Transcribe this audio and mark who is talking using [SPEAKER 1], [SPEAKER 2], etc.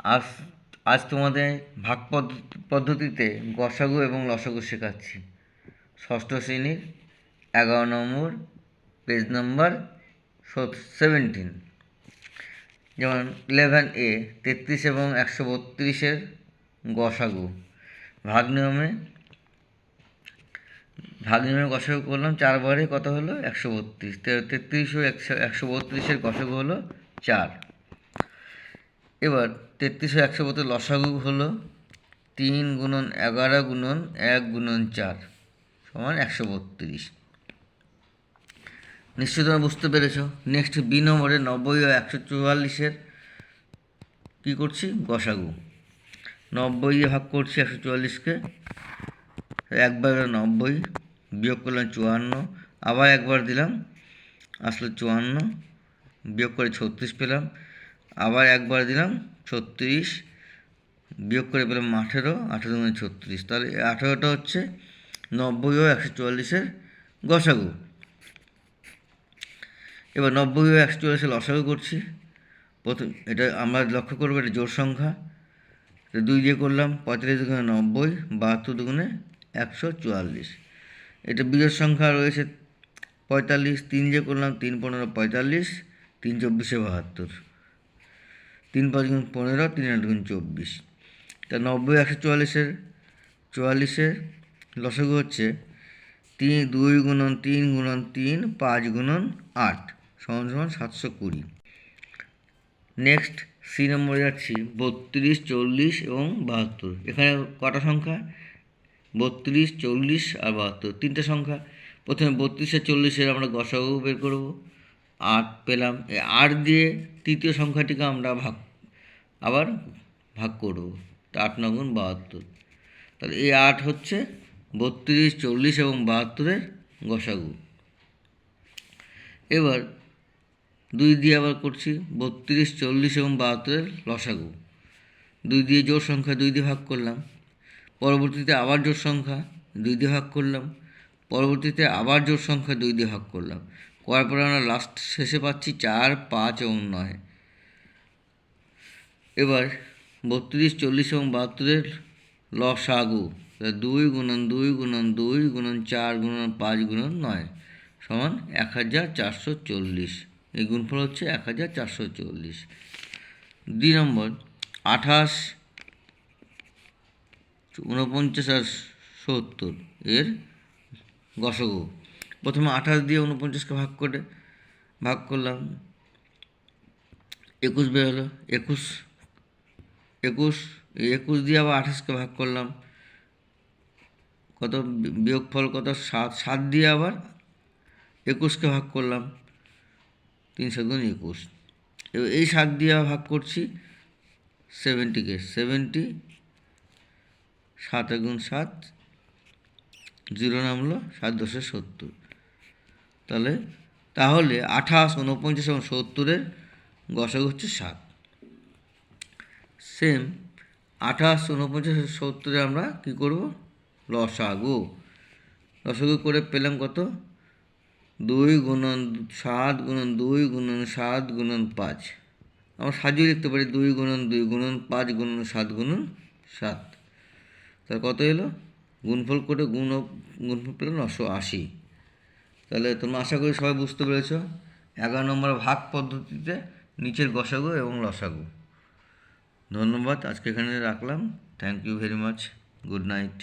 [SPEAKER 1] আজ আজ তোমাদের ভাগ পদ্ধতিতে গসাগু এবং লসাগু শেখাচ্ছি। ষষ্ঠ শ্রেণীর 11 নম্বর পেজ নম্বর 17। যেমন 11A 33 এবং 132-এর গসাগু। ভাগ নিয়মে গসাগু করলাম, 4 বারে কত হলো 132। 33 ও 132-এর গসাগু হলো 4। এবার 33 ও 132 লসাগু হলো 3 গুণন 11 গুণন 1 গুণন 4 সমান 132। নিশ্চয়ই তোমরা বুঝতে পেরেছ। নেক্সট বি নম্বরে 90 ও 144-এর কী করছি, গসাগু। 90 ভাগ করছি 144-কে, একবার 90 বিয়োগ করলাম 54, আবার একবার দিলাম আসলে 54, বিয়োগ করে 36 পেলাম, আবার একবার দিলাম 36, বিয়োগ করে পেলাম 18, 18 গুণে 36। তাহলে 18টা হচ্ছে 90 ও 144-এর গসাগু। এবার 90 ও 144-এর লসাগু করছি। প্রথম এটা আমরা লক্ষ্য করবো, এটা জোড় সংখ্যা। 2 দিয়ে করলাম 45 গুণে 90, 72 দুগুণে 144। এটা বিজোড় সংখ্যা রয়েছে 45, 3 দিয়ে করলাম 3 15 45, 3 24 72, 3 5 গুণ 15, 3 8 গুণ 24। তা 90 144-এর লসাগু হচ্ছে 2 গুণন 3 গুণন 3 5 গুণন 8 সমান সমান 720। নেক্সট সি নম্বরে যাচ্ছি, 32, 40 এবং 72। এখানে কটা সংখ্যা, 32, 40 আর 72, 3টে সংখ্যা। প্রথমে 32 আর 40-এর আমরা গসাগু বের করব। 8 পেলাম। এই 8 দিয়ে তৃতীয় সংখ্যাটিকে আমরা আবার ভাগ করব। 8 9 গুণ 72। তাহলে এই 8 হচ্ছে 32, 40 এবং 72-এর গসাগু। এবার 2 দিয়ে আবার করছি 32, 40 এবং 72-এর লসাগু। 2 দিয়ে জোড় সংখ্যা 2 দিয়ে ভাগ করলাম, পরবর্তীতে আবার জোড় সংখ্যা 2 দিয়ে ভাগ করলাম, পরবর্তীতে আবার জোড় সংখ্যা 2 দিয়ে ভাগ করলাম, করার পরে আমরা লাস্ট শেষে পাচ্ছি 4, 5 এবং 9। এবার 32, 40 এবং 72-এর লসাগু 2 গুণন 2 গুণন 2 গুণন 4 গুণন 5 গুণন 9 সমান 1440। এই গুণফল হচ্ছে 1440। 2 নম্বর 28, 49 আর 70 এর গসাগু। প্রথমে 28 দিয়ে 49-কে ভাগ করলাম, 21 বেরোলো। 21 দিয়ে আবার 28-কে ভাগ করলাম, কত বিয়োগফল কত 7। 7 দিয়ে আবার 21-কে ভাগ করলাম, 3 7 গুণ 21। এবার এই 7 দিয়ে ভাগ করছি 70-কে, 70 7 গুণ 7, 0 নামলো, 7 10 70। তাহলে 28, 49 এবং 70-এর গসাগু হচ্ছে 7। সেম 28, 49 আর 70-এ আমরা কী করব, লসাগু করে পেলাম কত, 2 গুণন 7 গুণন 2 গুণন 7 গুণন 5। আমরা সাজিয়ে লিখতে পারি 2 গুণন 2 গুণন 5 গুণন 7 গুণন 7। তাহলে কত এলো, গুণফল করে গুণফল পেলাম 980। তাহলে তোমরা আশা করি সবাই বুঝতে পেরেছ 11 নম্বর ভাগ পদ্ধতিতে নিচের গসাগু এবং লসাগু। ধন্যবাদ, আজকে এখানে রাখলাম। Thank you very much. Good night.